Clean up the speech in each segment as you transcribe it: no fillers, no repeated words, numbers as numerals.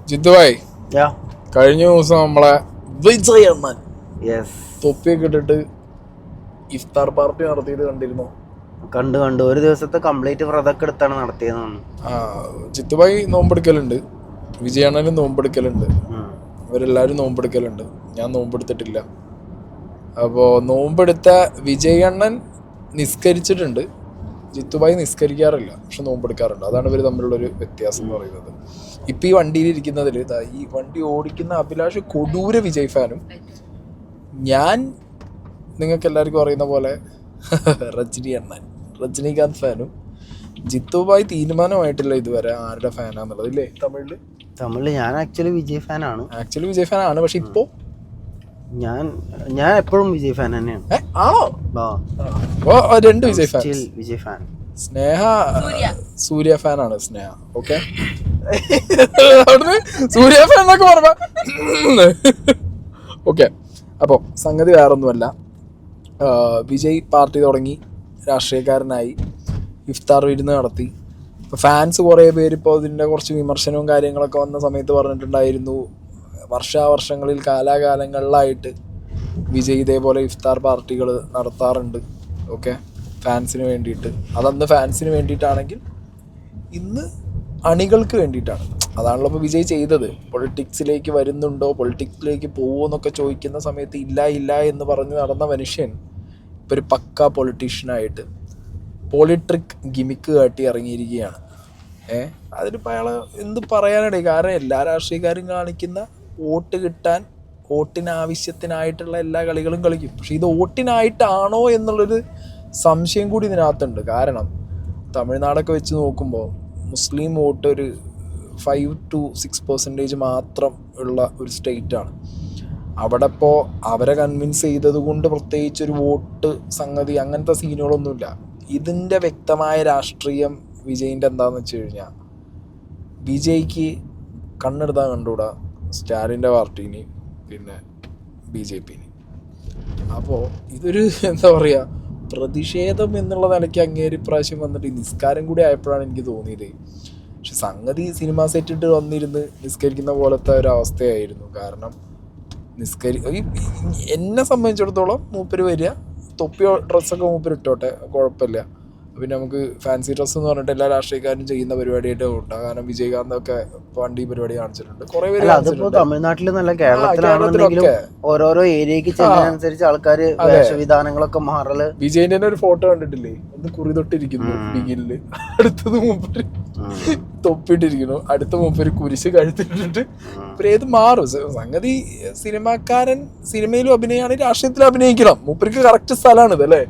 ജിത്തുഭായ്, കഴിഞ്ഞ ദിവസം നമ്മളെ വിജയ് അണ്ണൻ തൊപ്പിയൊക്കെ ഇട്ടിട്ട് ഇഫ്താർ പാർട്ടി നടത്തിയത് കണ്ടിരുന്നോ? കണ്ടു. ഒരു ദിവസത്തെ കംപ്ലീറ്റ് വ്രതൊക്കെ എടുത്താണ് നടത്തിയതെന്ന്. ജിത്തുഭായ് നോമ്പെടുക്കലുണ്ട്, വിജയ് അണ്ണനും നോമ്പെടുക്കലുണ്ട്, അവരെല്ലാവരും നോമ്പെടുക്കലുണ്ട്. ഞാൻ നോമ്പെടുത്തിട്ടില്ല. അപ്പോൾ നോമ്പെടുത്ത വിജയ് അണ്ണൻ നിസ്കരിച്ചിട്ടുണ്ട്, ജിത്തുഭായ് നിസ്കരിക്കാറില്ല, പക്ഷെ നോമ്പെടുക്കാറുണ്ട്. അതാണ് ഇവർ തമ്മിലുള്ളൊരു വ്യത്യാസം എന്ന് പറയുന്നത്. ഇപ്പം ഈ വണ്ടിയിൽ ഇരിക്കുന്നതിൽ ഈ വണ്ടി ഓടിക്കുന്ന അഭിലാഷ് കൊടൂര വിജയ് ഫാനും, ഞാൻ നിങ്ങൾക്ക് എല്ലാവർക്കും അറിയുന്ന പോലെ രജനീകാന്ത് ഫാനും. ജിത്തുഭായ് തീരുമാനമായിട്ടില്ല ഇതുവരെ ആരുടെ ഫാനാന്നുള്ളത്, ഇല്ലേ? തമിഴില് ഞാൻ ആക്ച്വലി വിജയ് ഫാനാണ്. പക്ഷെ ഇപ്പോ ഞാൻ എപ്പോഴും വിജയ് ഫാൻ തന്നെയാണ്. ആണോ? രണ്ട് വിജയ് ഫാൻ. സ്നേഹ സൂര്യ ഫാനാണ്. സ്നേഹ ഓക്കെ, സൂര്യ ഫാൻ എന്നൊക്കെ പറഞ്ഞ ഓക്കെ. അപ്പോൾ സംഗതി വേറൊന്നുമല്ല, വിജയ് പാർട്ടി തുടങ്ങി, രാഷ്ട്രീയക്കാരനായി, ഇഫ്താർ വിരുന്ന് നടത്തി. ഇപ്പോൾ ഫാൻസ് കുറേ പേര് ഇപ്പോൾ ഇതിൻ്റെ കുറച്ച് വിമർശനവും കാര്യങ്ങളൊക്കെ വന്ന സമയത്ത് പറഞ്ഞിട്ടുണ്ടായിരുന്നു, വർഷാവർഷങ്ങളിൽ കാലാകാലങ്ങളിലായിട്ട് വിജയ് ഇതേപോലെ ഇഫ്താർ പാർട്ടികൾ നടത്താറുണ്ട്, ഓക്കെ, ഫാൻസിന് വേണ്ടിയിട്ട്. അതന്ന് ഫാൻസിന് വേണ്ടിയിട്ടാണെങ്കിൽ ഇന്ന് അണികൾക്ക് വേണ്ടിയിട്ടാണ്. അതാണല്ലോ ഇപ്പോൾ വിജയ് ചെയ്തത്. പൊളിറ്റിക്സിലേക്ക് വരുന്നുണ്ടോ, പൊളിറ്റിക്സിലേക്ക് പോകുമോ എന്നൊക്കെ ചോദിക്കുന്ന സമയത്ത് ഇല്ല എന്ന് പറഞ്ഞ് നടന്ന മനുഷ്യൻ ഇപ്പോൾ ഒരു പക്ക പൊളിറ്റീഷ്യനായിട്ട് പോളിട്രിക് ഗിമിക്ക് കാട്ടി ഇറങ്ങിയിരിക്കുകയാണ്. അതിനിപ്പോൾ അയാൾ എന്ത് പറയാനാണ്? കാരണം എല്ലാ രാഷ്ട്രീയക്കാരും കാണിക്കുന്ന വോട്ട് കിട്ടാൻ, വോട്ടിനാവശ്യത്തിനായിട്ടുള്ള എല്ലാ കളികളും കളിക്കും. പക്ഷെ ഇത് വോട്ടിനായിട്ടാണോ എന്നുള്ളൊരു സംശയം കൂടി ഇതിനകത്തുണ്ട്. കാരണം തമിഴ്നാടൊക്കെ വെച്ച് നോക്കുമ്പോൾ മുസ്ലിം വോട്ട് ഒരു 5 to 6% മാത്രം ഉള്ള ഒരു സ്റ്റേറ്റാണ്. അവിടെ ഇപ്പോൾ അവരെ കൺവിൻസ് ചെയ്തത് കൊണ്ട് പ്രത്യേകിച്ചൊരു വോട്ട് സംഗതി അങ്ങനത്തെ സീനുകളൊന്നുമില്ല. ഇതിൻ്റെ വ്യക്തമായ രാഷ്ട്രീയം വിജയിൻ്റെ എന്താണെന്ന് വെച്ച് കഴിഞ്ഞാൽ, വിജയ്ക്ക് കണ്ണെടുത്താൽ കണ്ടുകൂടാ സ്റ്റാലിൻ്റെ പാർട്ടീന്, പിന്നെ BJP. അപ്പോൾ ഇതൊരു എന്താ പറയുക, പ്രതിഷേധം എന്നുള്ള നിലയ്ക്ക് അങ്ങേര് ഇപ്രാവശ്യം വന്നിട്ട് നിസ്കാരം കൂടി ആയപ്പോഴാണ് എനിക്ക് തോന്നിയത്. പക്ഷെ സംഗതി സിനിമ സെറ്റിട്ട് വന്നിരുന്ന് നിസ്കരിക്കുന്ന പോലത്തെ ഒരു അവസ്ഥയായിരുന്നു. കാരണം എന്നെ സംബന്ധിച്ചിടത്തോളം മൂപ്പര് വരിക, തൊപ്പിയോ ഡ്രസ്സൊക്കെ മൂപ്പര് ഇട്ടോട്ടെ, കുഴപ്പമില്ല. പിന്നെ നമുക്ക് ഫാൻസി ഡ്രസ്സ് എന്ന് പറഞ്ഞിട്ട് എല്ലാ രാഷ്ട്രീയക്കാരും ചെയ്യുന്ന പരിപാടിയായിട്ട് ഉണ്ടാകും. കാരണം വിജയകാന്തൊക്കെ വണ്ടി പരിപാടി കാണിച്ചിട്ടുണ്ട്, കുറെ പേര്. തമിഴ്നാട്ടിൽ നല്ല കേരളത്തിലൊക്കെ ഓരോരോ ഏരിയക്ക് ചെല്ലുന്നതനുസരിച്ച് ആൾക്കാർ വേഷവിധാനങ്ങളൊക്കെ മാറല്. വിജയന്റെ ഒരു ഫോട്ടോ കണ്ടിട്ടില്ലേ? ഒന്ന് കുറി തൊട്ടിരിക്കുന്നു ബിഗിനില്, അടുത്തത് മൂപ്പര് തൊപ്പിട്ടിരിക്കുന്നു, അടുത്ത മൂപ്പര് കുരിശ് കഴുത്തിട്ടിട്ട് ഏത് മാറും. സംഗതി സിനിമാക്കാരൻ സിനിമയിലും അഭിനയാണ്, രാഷ്ട്രീയത്തിലും അഭിനയിക്കണം. മൂപ്പർക്ക് കറക്റ്റ് സ്ഥലമാണ് ഇത്, അല്ലേ?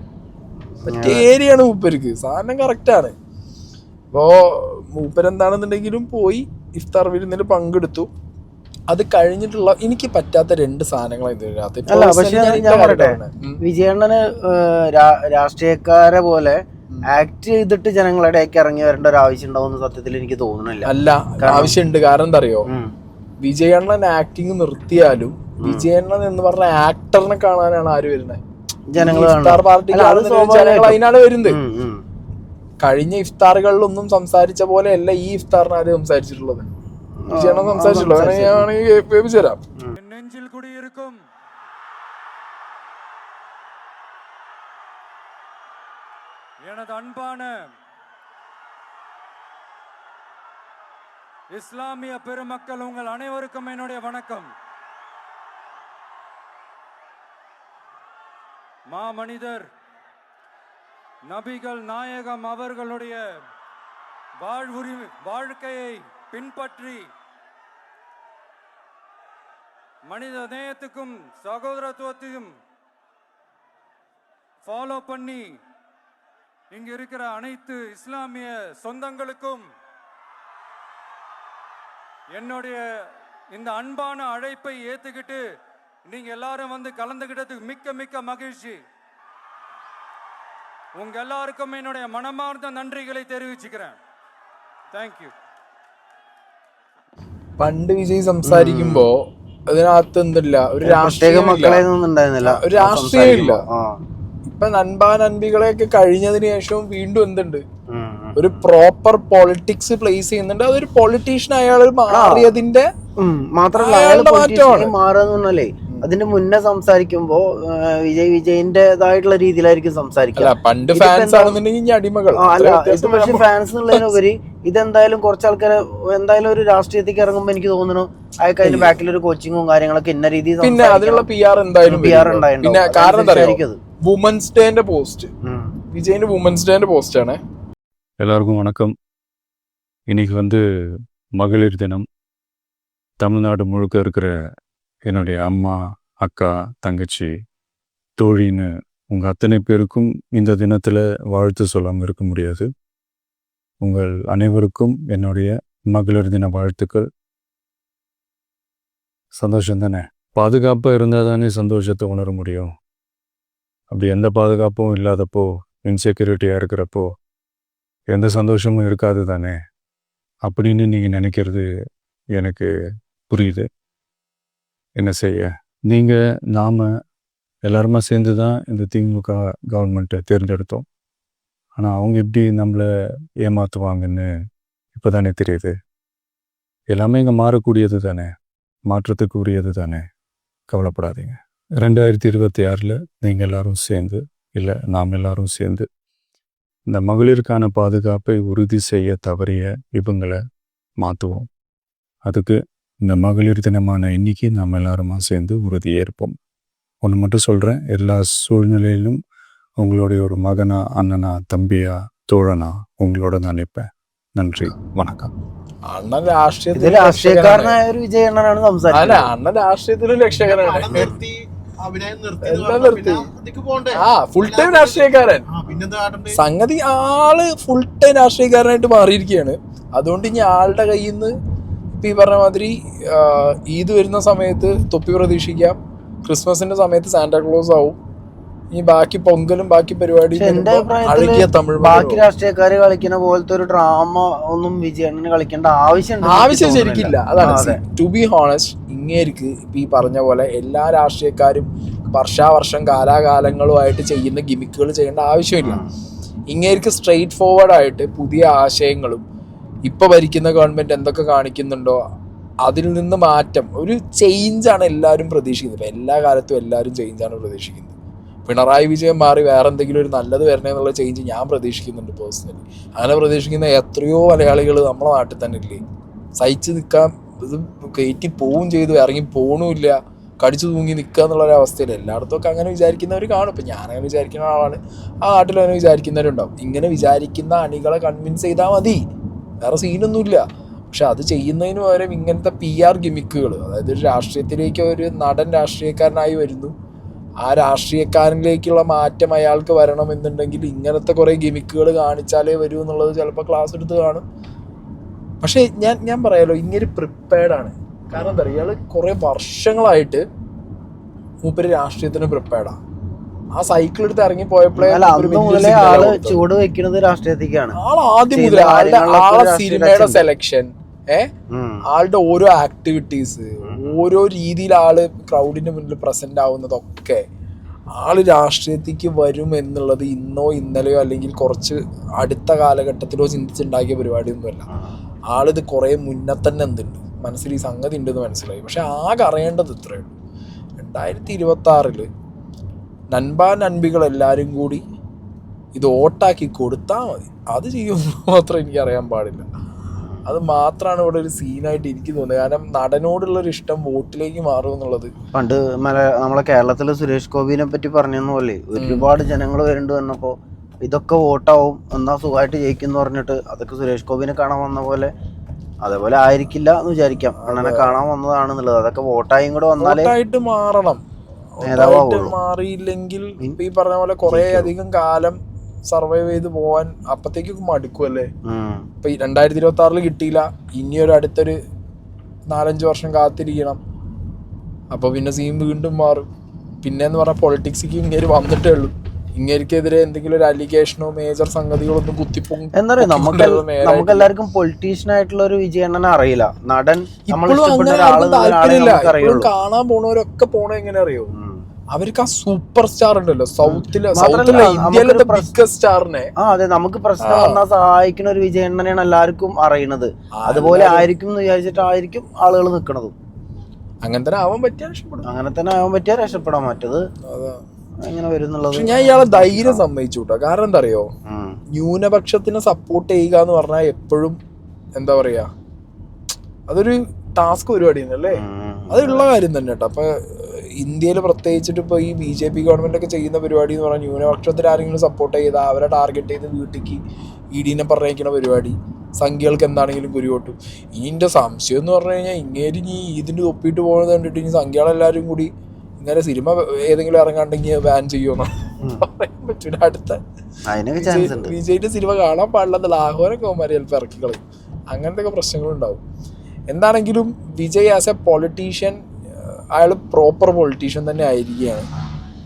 മറ്റേ ഏരിയയാണ് മൂപ്പർക്ക്, സാധനം കറക്റ്റാണ്. അപ്പോൾ മൂപ്പരെന്താണെന്നുണ്ടെങ്കിലും പോയി ഇഫ്താർ വിരുന്നിൽ പങ്കെടുത്തു. അത് കഴിഞ്ഞിട്ടുള്ള എനിക്ക് പറ്റാത്ത 2 സാധനങ്ങളാണ്. വിജയണ്ണന് രാഷ്ട്രീയക്കാരെ പോലെ ആക്ട് ചെയ്തിട്ട് ജനങ്ങളുടെ ഇറങ്ങി വരേണ്ട ഒരു ആവശ്യം ഉണ്ടാവുന്ന സത്യത്തിൽ എനിക്ക് തോന്നുന്നില്ല. അല്ല, ആവശ്യമുണ്ട്. കാരണം എന്താ അറിയോ, വിജയണ്ണൻ ആക്ടിങ് നിർത്തിയാലും വിജയണ്ണൻ എന്ന് പറഞ്ഞ ആക്ടറിനെ കാണാനാണ് ആര് വരുന്നത്? ഇഫ്താർ പാർട്ടിക്ക് അതിനാണ് വരുന്നത്. കഴിഞ്ഞ ഇഫ്താറുകളിലൊന്നും സംസാരിച്ച പോലെ അല്ല ഈ ഇഫ്താറിന് ആര് സംസാരിച്ചിട്ടുള്ളത്? വിജയണ്ണൻ സംസാരിച്ചിട്ടുള്ളത്. ഞാനാണെങ്കിൽ വേവിച്ചു തരാം. നെഞ്ചിൽ കുടിയിരിക്കും எனது அன்பான இஸ்லாமிய பெருமக்கள், உங்கள் அனைவருக்கும் என்னுடைய வணக்கம். மாமனிதர் நபிகள் நாயகம் அவர்களுடைய வாழ்க்கையை பின்பற்றி மனித நேயத்துக்கும் சகோதரத்துவத்தையும் ஃபாலோ பண்ணி இங்க இருக்கிற அனைத்து இஸ்லாமிய சொந்தங்களுக்கும் என்னுடைய இந்த அன்பான அழைப்பை ஏத்துக்கிட்டு நீங்க எல்லாரும் வந்து கலந்துகிட்டதுக்கு மிக்க மிக்க மகிழ்ச்சி. உங்க எல்லாருக்கும் என்னுடைய மனமார்ந்த நன்றிகளை தெரிவிச்சுக்கிறேன். താങ്ക്യൂ. പണ്ട് വിജയ് സംസാരിക്കുമ്പോ അതിനകത്ത് എന്തില്ല, ഒരു രാഷ്ട്രീയം ഇല്ല. ഇപ്പൊ നൻപികളെയൊക്കെ കഴിഞ്ഞതിന് ശേഷം വീണ്ടും എന്തുണ്ട്, ഒരു പ്രോപ്പർ പൊളിറ്റിക്സ് പ്ലേസ് ചെയ്യുന്നുണ്ട്. അതൊരു പൊളിറ്റീഷ്യൻ അയാൾ മാറിയതിന്റെ മാത്രമല്ല അയാൾ അയാളുടെ പൊളിറ്റീഷ്യനായി മാറ്റമാണ്. മാറുക പറഞ്ഞാലേ അതിന്റെ മുന്നേ സംസാരിക്കുമ്പോ വിജയിന്റേതായിട്ടുള്ള രീതിയിലായിരിക്കും അല്ല സംസാരിക്കുക. പണ്ട് ഇതിപ്പോ ഫാൻസ് എന്താ- ആണെന്നുണ്ടെങ്കിൽ ഇനി അടിമകൾ അല്ല അത്രേ വ്യത്യാസം ഇത് പക്ഷെ വരാൻ ഫാൻസ് എന്നുള്ളതിനുപരി ഇതെന്തായാലും കുറച്ച് ആൾക്കാരെ എന്തായാലും ഒരു രാഷ്ട്രീയത്തേക്ക് ഇറങ്ങുമ്പോൾ എനിക്ക് തോന്നുന്നു അയാൾക്ക് അതിന്റെ ബാക്കിൽ ഒരു കോച്ചിങ്ങും കാര്യങ്ങളൊക്കെ ഇന്ന രീതിയിൽ പിന്നെ അതിനുള്ള PR എന്തായാലും PR വരും. ഉണ്ടായിട്ടുണ്ടാവും. പിന്നെ കാരണം എന്താ അറിയോ, അതനുസരിച്ചായിരിക്കും അത്. വുമൻസ് ഡേന്റെ പോസ്റ്റ്, വിജയിന്റെ വുമൻസ് ഡേന്റെ പോസ്റ്റ് ആണ്. எல்லாருக்கும் வணக்கம். இன்னைக்கு மகளிர் தினம். தமிழ்நாடு முழுக்க இருக்கிற என்னுடைய அம்மா, அக்கா, தங்கச்சி, தோழின்னு உங்கள் அத்தனை பேருக்கும் இந்த தினத்தில் வாழ்த்து சொல்லாமல் இருக்க முடியாது. உங்கள் அனைவருக்கும் என்னுடைய மகளிர் தின வாழ்த்துக்கள். சந்தோஷம் தானே? பாதுகாப்பாக இருந்தால் தானே சந்தோஷத்தை உணர முடியும். அப்படி எந்த பாதுகாப்பும் இல்லாதப்போ, இன்செக்யூரிட்டியாக இருக்கிறப்போ எந்த சந்தோஷமும் இருக்காது தானே அப்படின்னு நீங்கள் நினைக்கிறது எனக்கு புரியுது. என்ன செய்ய, நீங்கள் நாம் எல்லாருமா சேர்ந்து தான் இந்த திமுக கவர்மெண்ட்டை தேர்ந்தெடுத்தோம். ஆனால் அவங்க எப்படி நம்மளை ஏமாற்றுவாங்கன்னு இப்போ தானே தெரியுது. எல்லாமே இங்கே மாறக்கூடியது தானே, மாற்றத்துக்கு உரியது தானே, கவலைப்படாதீங்க. 2026 நீங்கள் எல்லாரும் சேர்ந்து, இல்லை நாம் எல்லாரும் சேர்ந்து இந்த மகளிருக்கான பாதுகாப்பை உறுதி செய்ய தவறிய இவங்களை மாற்றுவோம். அதுக்கு இந்த மகளிர் தினமான இன்னைக்கு நாம் எல்லாருமா சேர்ந்து உறுதியேற்போம். ஒன்று மட்டும் சொல்கிறேன், எல்லா சூழ்நிலையிலும் உங்களுடைய ஒரு மகனா, அண்ணனா, தம்பியா, தோழனா உங்களோட நான் நிற்பேன். நன்றி, வணக்கம். അണ്ണൻ രാഷ്ട്രീയത്തിൽ ഇത് രാഷ്ട്രീയക്കാരനായ ഒരു വിജയ് അണ്ണനാണ് അല്ല സംസാരിക്കുന്നത്. അണ്ണൻ രാഷ്ട്രീയത്തിലും രക്ഷകനാണ്. പടം നിർത്തി, അഭിനയം നിർത്തി എന്ന് എല്ലാം പറഞ്ഞാൽ നിർത്തി. പിന്നെ അതിക്ക് പോണ്ടേ? ഫുൾ ടൈം രാഷ്ട്രീയക്കാരൻ. പിന്നെന്താ കാട്ടണ്ടേ? സംഗതി ആള് ഫുൾ ടൈം രാഷ്ട്രീയക്കാരനായിട്ട് മാറിയിരിക്കുകയാണ്. അതുകൊണ്ട് ഇനി ആളുടെ കയ്യിൽ നിന്ന് ഇപ്പം ഈ പറഞ്ഞ മാതിരി ഈദ് വരുന്ന സമയത്ത് തൊപ്പി പ്രതീക്ഷിക്കാം, ക്രിസ്മസിന്റെ സമയത്ത് സാന്റാക്ലോസ് ആവും, ഇനി ബാക്കി പൊങ്കലും ബാക്കി പരിപാടി പക്ഷെ എന്റെ അഴകിയ അഭിപ്രായത്തില് തമിഴ് ബാക്കി രാഷ്ട്രീയക്കാര് കളിക്കുന്ന പോലത്തെ ഒരു ഡ്രാമ ഒന്നും വിജയ് അണ്ണന് കളിക്കേണ്ട ആവശ്യം ശരിക്കില്ല. അതാണ് അതെ. ടു ബി ഹോണസ്റ്റ്, ഇങ്ങേർക്ക് ഇപ്പം ഈ പറഞ്ഞ പോലെ എല്ലാ രാഷ്ട്രീയക്കാരും വർഷാവർഷം കാലാകാലങ്ങളുമായിട്ട് ചെയ്യുന്ന ഗിമിക്കുകൾ ചെയ്യേണ്ട ആവശ്യമില്ല. ഇങ്ങേർക്ക് സ്ട്രെയിറ്റ് ഫോർവേഡായിട്ട് പുതിയ ആശയങ്ങളും ഇപ്പൊ ഭരിക്കുന്ന ഗവൺമെന്റ് എന്തൊക്കെ കാണിക്കുന്നുണ്ടോ അതിൽ നിന്ന് മാറ്റം, ഒരു ചേഞ്ചാണ് എല്ലാവരും പ്രതീക്ഷിക്കുന്നത്. ഇപ്പം എല്ലാ കാലത്തും എല്ലാവരും ചേഞ്ചാണ് പ്രതീക്ഷിക്കുന്നത്. പിണറായി വിജയൻ മാറി വേറെ എന്തെങ്കിലും ഒരു നല്ലത് വരണേ എന്നുള്ള ചേഞ്ച് ഞാൻ പ്രതീക്ഷിക്കുന്നുണ്ട് പേഴ്സണലി. അങ്ങനെ പ്രതീക്ഷിക്കുന്ന എത്രയോ മലയാളികൾ നമ്മളെ നാട്ടിൽ തന്നെ ഇല്ലേ, സഹിച്ച് നിൽക്കാൻ ഇത് കയറ്റി പോവും ചെയ്തു, ഇറങ്ങി പോണുമില്ല, കടിച്ചു തൂങ്ങി നിൽക്കുക എന്നുള്ളൊരവസ്ഥയിൽ എല്ലായിടത്തും ഒക്കെ അങ്ങനെ വിചാരിക്കുന്നവർ കാണും. ഇപ്പം ഞാനങ്ങനെ വിചാരിക്കുന്ന ആളാണ്, ആ നാട്ടിൽ അങ്ങനെ വിചാരിക്കുന്നവരുണ്ടാവും. ഇങ്ങനെ വിചാരിക്കുന്ന അണികളെ കൺവിൻസ് ചെയ്താൽ മതി, വേറെ സീനൊന്നുമില്ല. പക്ഷെ അത് ചെയ്യുന്നതിന് പകരം ഇങ്ങനത്തെ PR ഗിമിക്കുകൾ, അതായത് ഒരു രാഷ്ട്രീയത്തിലേക്ക് ഒരു നടൻ രാഷ്ട്രീയക്കാരനായി വരുന്നു, ആ രാഷ്ട്രീയക്കാരനിലേക്കുള്ള മാറ്റം അയാൾക്ക് വരണം എന്നുണ്ടെങ്കിൽ ഇങ്ങനത്തെ കുറേ ഗിമിക്കുകൾ കാണിച്ചാലേ വരൂ എന്നുള്ളത് ചിലപ്പോൾ ക്ലാസ് എടുത്ത് കാണും. പക്ഷേ ഞാൻ പറയാലോ, ഇങ്ങനെ പ്രിപ്പയർഡാണ്. കാരണം എന്താ പറയുക, ഇയാൾ കുറേ വർഷങ്ങളായിട്ട് മൂപ്പര് രാഷ്ട്രീയത്തിന് പ്രിപ്പയർഡാണ്. ആ സൈക്കിൾ എടുത്ത് ഇറങ്ങി പോയപ്പോഴേ അന്ന് മുതലേ ആള് ചുവട് വെക്കുന്നത് രാഷ്ട്രീയത്തിലേക്കാണ്. ആദ്യം മുതൽ ആളെ സിനിമയുടെ സെലക്ഷൻ, ആളുടെ ഓരോ ആക്ടിവിറ്റീസ്, ഓരോ രീതിയിൽ ആള് ക്രൗഡിന്റെ മുന്നിൽ പ്രസന്റ് ആവുന്നതൊക്കെ ആള് രാഷ്ട്രീയത്തിലേക്ക് വരും എന്നുള്ളത് ഇന്നോ ഇന്നലെയോ അല്ലെങ്കിൽ കുറച്ച് അടുത്ത കാലഘട്ടത്തിലോ ചിന്തിച്ചുണ്ടാക്കിയ പരിപാടിയൊന്നുമല്ല. ആളിത് കുറേ മുന്നേ തന്നെ എന്തുണ്ട് മനസ്സിൽ ഈ സംഗതി ഉണ്ടെന്ന് മനസ്സിലായി. പക്ഷെ ആകെ അറിയേണ്ടത് ഇത്രയേ ഉള്ളൂ, 2026 നൻപാ നൻപികൾ എല്ലാവരും കൂടി ഇത് വോട്ടാക്കി കൊടുത്താൽ മതി. അത് ചെയ്യുമെന്ന് മാത്രം എനിക്കറിയാൻ പാടില്ല. അത് മാത്രമാണ് ഇവിടെ ഒരു സീനായിട്ട് എനിക്ക് തോന്നുന്നത്. കാരണം നടനോടുള്ളൊരു ഇഷ്ടം വോട്ടിലേക്ക് മാറും എന്നുള്ളത്. പണ്ട് നമ്മളെ കേരളത്തിലെ സുരേഷ് ഗോപിനെ പറ്റി പറഞ്ഞ പോലെ ഒരുപാട് ജനങ്ങൾ വരുന്നുണ്ട് വന്നപ്പോ ഇതൊക്കെ വോട്ടാവും എന്നാ സുഖമായിട്ട് ജയിക്കും പറഞ്ഞിട്ട് അതൊക്കെ സുരേഷ് ഗോപിനെ കാണാൻ വന്ന പോലെ അതേപോലെ ആയിരിക്കില്ല എന്ന് വിചാരിക്കാം. അണ്ണനെ കാണാൻ വന്നതാണെന്നുള്ളത് അതൊക്കെ വോട്ടായും കൂടെ വന്നാലേ വോട്ടായിട്ട് മാറണം. വോട്ടായിട്ട് മാറിയില്ലെങ്കിൽ ഇപ്പൊ ഈ പറഞ്ഞ പോലെ കുറെ അധികം കാലം സർവൈവ് ചെയ്ത് പോവാൻ അപ്പത്തേക്കൊക്കെ മടുക്കുമല്ലേ. ഇപ്പൊ 2026 കിട്ടിയില്ല, ഇനിയൊരു അടുത്തൊരു 4-5 വർഷം കാത്തിരിക്കണം. അപ്പൊ പിന്നെ സീൻ വീണ്ടും മാറും. പിന്നെന്ന് പറഞ്ഞാൽ പൊളിറ്റിക്സിക്ക് ഇങ്ങനെ വന്നിട്ടേ ഉള്ളൂ. ഇങ്ങനെക്കെതിരെ എന്തെങ്കിലും ഒരു അലിഗേഷനോ മേജർ സംഗതികളൊന്നും കുത്തിപ്പോകും. എന്താ പറയാ, നമുക്ക് എല്ലാവർക്കും പൊളിറ്റീഷ്യൻ ആയിട്ടുള്ള ഒരു വിജയണ്ണനെ അറിയില്ല. നടൻ ഇപ്പോഴും അങ്ങനെ ആർക്കും താല്പര്യമില്ല. ഇപ്പോഴും കാണാൻ പോണവരൊക്കെ പോണ എങ്ങനെ അറിയോ, അവർക്ക് ആ സൂപ്പർ സ്റ്റാർ ഉണ്ടല്ലോ സൗത്തിലെ മാത്രല്ല, ഇന്ത്യയിലത്തെ ബിഗ്ഗസ്റ്റ് സ്റ്റാറിനെ. അതെ, നമുക്ക് പ്രശ്നം വന്നാൽ സഹായിക്കുന്ന ഒരു വിജയണ്ണനെയാണ് എല്ലാവർക്കും അറിയണത്. അതുപോലെ ആയിരിക്കും എന്ന് വിചാരിച്ചിട്ടായിരിക്കും ആളുകൾ നിൽക്കണതും. അങ്ങനെ തന്നെ ആവാൻ പറ്റിയാൽ രക്ഷപ്പെടും. അങ്ങനെ തന്നെ ആവാൻ പറ്റിയാൽ രക്ഷപ്പെടാൻ പറ്റത് എങ്ങനെ വരുന്നുള്ളത്. ഞാൻ ഇയാളെ ധൈര്യം സമ്മതിച്ചു കേട്ടോ. കാരണം എന്താ അറിയോ, ന്യൂനപക്ഷത്തിനെ സപ്പോർട്ട് ചെയ്യുക എന്ന് പറഞ്ഞാൽ എപ്പോഴും എന്താ പറയാ, അതൊരു ടാസ്ക് പരിപാടിയാണ് അല്ലേ. അതുള്ള കാര്യം തന്നെ കേട്ടോ. അപ്പൊ ഇന്ത്യയിൽ പ്രത്യേകിച്ചിട്ട് ഇപ്പൊ ഈ BJP ഗവൺമെന്റ് ഒക്കെ ചെയ്യുന്ന പരിപാടി എന്ന് പറഞ്ഞാൽ ന്യൂനപക്ഷത്തിൽ ആരെങ്കിലും സപ്പോർട്ട് ചെയ്താൽ അവരെ ടാർഗറ്റ് ചെയ്ത് വീട്ടിലേക്ക് ED പറഞ്ഞയക്കുന്ന പരിപാടി, സംഖ്യകൾക്ക് എന്താണെങ്കിലും കുരുവോട്ടും. ഇതിന്റെ സംശയം എന്ന് പറഞ്ഞു കഴിഞ്ഞാൽ ഇങ്ങേര് ഇനി ഇതിന്റെ തൊപ്പിട്ട് പോകുന്നത് കണ്ടിട്ട് ഇനി സംഖ്യകളെല്ലാരും കൂടി ഇങ്ങനെ സിനിമ ഏതെങ്കിലും ഇറങ്ങാണ്ടെങ്കിൽ ബാൻ ചെയ്യുമെന്നോ പറയാൻ പറ്റൂല. അടുത്ത വിജയിന്റെ സിനിമ കാണാൻ പാടില്ലാത്ത ലാഹോരൊക്കെ അവന്മാര് ചിലപ്പോൾ ഇറക്കി കളയും. അങ്ങനത്തെ ഒക്കെ പ്രശ്നങ്ങളുണ്ടാവും. എന്താണെങ്കിലും വിജയ് ആസ് എ പൊളിറ്റീഷ്യൻ അയാൾ പ്രോപ്പർ പൊളിറ്റീഷ്യൻ തന്നെ ആയിരിക്കുകയാണ്.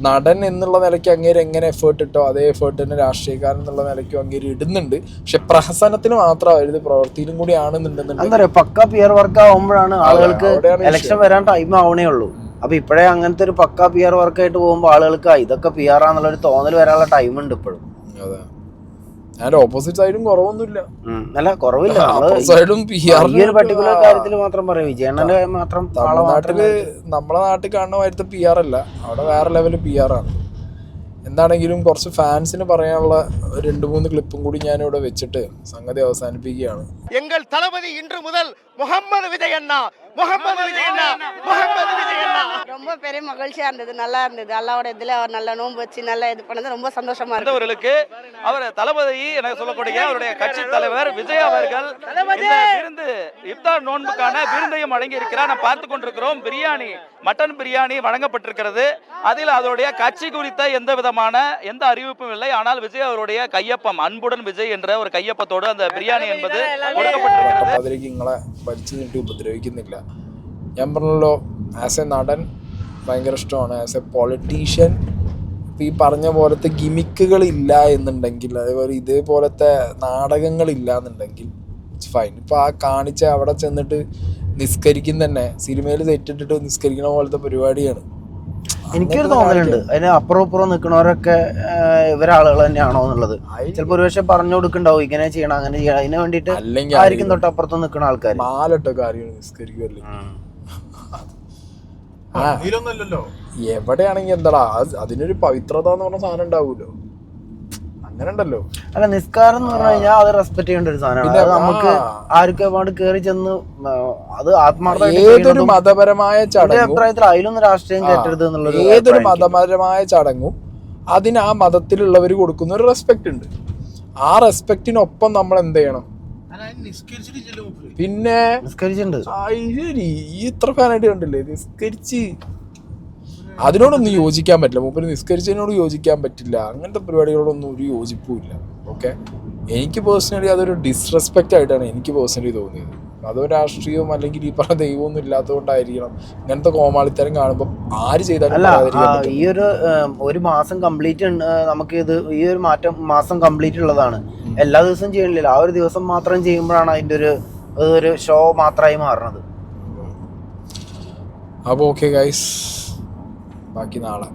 നടൻ എന്നുള്ള നിലയ്ക്ക് അങ്ങേര് എങ്ങനെ എഫേർട്ട് ഇട്ടോ അതേ എഫേർട്ട് തന്നെ രാഷ്ട്രീയക്കാരൻ എന്നുള്ള നിലയ്ക്കും അങ്ങേര് ഇടുന്നുണ്ട്. പക്ഷെ പ്രഹസനത്തിന് മാത്രമായിരുന്നു, പ്രവൃത്തിയിലും കൂടി ആണെന്നുണ്ടെന്നുണ്ടെങ്കിൽ പക്ക പിയർ വർക്ക് ആവുമ്പോഴാണ് ആളുകൾക്ക് ഇലക്ഷൻ വരാൻ ടൈം ആവണേ ഉള്ളൂ. അപ്പൊ ഇപ്പോഴേ അങ്ങനത്തെ ഒരു പക്ക പിയർ വർക്കായിട്ട് പോകുമ്പോൾ ആളുകൾക്ക് ഇതൊക്കെ PR ആന്നുള്ള ഒരു തോന്നൽ വരാനുള്ള ടൈം ഉണ്ട് ഇപ്പോഴും. അതെ, ഞാൻ ഓപ്പോസിറ്റ് സൈഡും കുറവൊന്നുമില്ല. അല്ല, കുറവില്ല. സൈഡും ഈ ഒരു പർട്ടിക്കുലർ കാര്യത്തിൽ മാത്രം പറയാം, വിജയണ്ണന്റെ മാത്രം. നമ്മളെ നാട്ടിൽ കാണുന്ന മാതിരത്തെ PR അല്ല, അവിടെ വേറെ ലെവല് PR ആണ്. എന്താണെങ്കിലും കുറച്ച് ഫാൻസിന് പറയാനുള്ള 2-3 ക്ലിപ്പും കൂടി ഞാനിവിടെ വെച്ചിട്ട് സംഗതി അവസാനിപ്പിക്കുകയാണ്. எங்கள் தளபதி இன்று முதல் முகம்மது விஜய் அண்ணா, முகம்மது விஜய் அண்ணா, முகம்மது விஜய் அண்ணா. ரொம்ப பெரிய மகிழ்ச்சியா இருந்தது, நல்லா இருந்தது. அல்லாவோட இதுல அவர் நல்ல நோன்பு வச்சு நல்லா இது பண்ணது ரொம்ப சந்தோஷமா இருக்கு. அவர்களுக்கு அவர் தளபதி என சொல்லக்கூடிய அவருடைய கட்சி தலைவர் விஜய் அவர்கள் இந்த விருந்து இஃப்தார் நோன்புக்கான விருந்தையும் வழங்கி இருக்கிறார். நாம் பார்த்து கொண்டிருக்கிறோம். பிரியாணி, மட்டன் பிரியாணி வழங்கப்பட்டிருக்கிறது. அதில் அவருடைய கட்சி குறித்த எந்த அறிவிப்பும் இல்லை. ஆனால் விஜய் அவருடைய கையொப்பம், அன்புடன் விஜய் என்ற ஒரு கையொப்பத்தோடு அந்த பிரியாணி என்பது கொடுக்கப்பட்டிருக்கிறது. അതിലേക്ക് നിങ്ങളെ വലിച്ചു നീട്ടി ഉപദ്രവിക്കുന്നില്ല. ഞാൻ പറഞ്ഞല്ലോ, ആസ് എ നടൻ ഭയങ്കര ഇഷ്ടമാണ്. ആസ് എ പൊളിറ്റീഷ്യൻ ഇപ്പം ഈ പറഞ്ഞ പോലത്തെ ഗിമിക്കുകൾ ഇല്ല എന്നുണ്ടെങ്കിൽ, അതേപോലെ ഇതേപോലത്തെ നാടകങ്ങളില്ല എന്നുണ്ടെങ്കിൽ ഇറ്റ്സ് ഫൈൻ. ഇപ്പം ആ കാണിച്ച അവിടെ ചെന്നിട്ട് നിസ്കരിക്കും തന്നെ, സിനിമയിൽ തെറ്റിട്ടിട്ട് നിസ്കരിക്കണ പോലത്തെ പരിപാടിയാണ്. എനിക്കൊരു തോന്നലുണ്ട്, അതിന് അപ്പുറം ഇപ്പുറം നിൽക്കണവരൊക്കെ ഇവരാളുകൾ തന്നെയാണോ എന്നുള്ളത്. ചിലപ്പോൾ ഒരുപക്ഷെ പറഞ്ഞു കൊടുക്കണ്ടാവും ഇങ്ങനെ ചെയ്യണം അങ്ങനെ ചെയ്യണം, അതിന് വേണ്ടിയിട്ട് ആയിരിക്കും തൊട്ടപ്പുറത്ത് നിൽക്കുന്ന ആൾക്കാർ മാലട്ടൊക്കെ ആരെയും നിസ്കരിക്കുമല്ലേ. ഇതിലൊന്നുമല്ലല്ലോ. എവിടെയാണെങ്കി എന്താടാ അതിനൊരു പവിത്രത എന്ന് പറഞ്ഞ സാധനം ഉണ്ടാവൂലോ, അങ്ങനെ ഉണ്ടല്ലോ. അല്ല, നിസ്കാരം എന്ന് പറഞ്ഞു കഴിഞ്ഞാൽ അത് റെസ്പെക്ട് ചെയ്യേണ്ട ഒരു സാധനമാണ്. അത് നമുക്ക് ആർക്കും എവിടെ കയറി ചെന്ന് അത് ആത്മാർത്ഥമായിട്ട് ഏതൊരു മതപരമായ ചടങ്ങും അഭിപ്രായത്തിൽ അതിലൊന്നും രാഷ്ട്രീയം കയറ്റരുത് എന്നുള്ളത്. ഏതൊരു മതപരമായ ചടങ്ങും അതിന് ആ മതത്തിലുള്ളവർ കൊടുക്കുന്ന ഒരു റെസ്പെക്ട് ഉണ്ട്. ആ റെസ്പെക്റ്റിനൊപ്പം നമ്മൾ എന്ത് ചെയ്യണം? പിന്നെ നിസ്കരിച്ചിട്ടുണ്ട്. ശരി, ഈ ഇത്ര ഫാനായിട്ട് കണ്ടില്ലേ നിസ്കരിച്ച്, അതിനോടൊന്നും യോജിക്കാൻ പറ്റില്ല. മൂപ്പര് നിസ്കരിച്ചതിനോട് യോജിക്കാൻ പറ്റില്ല. അങ്ങനത്തെ പരിപാടികളോടൊന്നും ഒരു യോജിപ്പുമില്ല. ഓക്കെ, എനിക്ക് പേഴ്സണലി അതൊരു ഡിസ്റെസ്പെക്റ്റ് ആയിട്ടാണ് എനിക്ക് പേഴ്സണലി തോന്നിയത്. അതോ രാഷ്ട്രീയവും അല്ലെങ്കിൽ ഈ പറഞ്ഞ ദൈവമൊന്നും ഇല്ലാത്തതുകൊണ്ടായിരിക്കണം ഇങ്ങനത്തെ കോമാളിത്തരം കാണുമ്പോൾ ആര് ചെയ്താലും. ഈ ഒരു മാസം കംപ്ലീറ്റ് നമുക്ക് ഈ ഒരു മാസം കംപ്ലീറ്റ് ഉള്ളതാണ്. എല്ലാ ദിവസവും ചെയ്യണില്ല, ആ ഒരു ദിവസം മാത്രം ചെയ്യുമ്പോഴാണ് അതിൻ്റെ ഒരു ഷോ മാത്രമായി മാറുന്നത്. അപ്പോൾ ഓക്കെ ഗൈസ്, ബാക്കി നാളെ.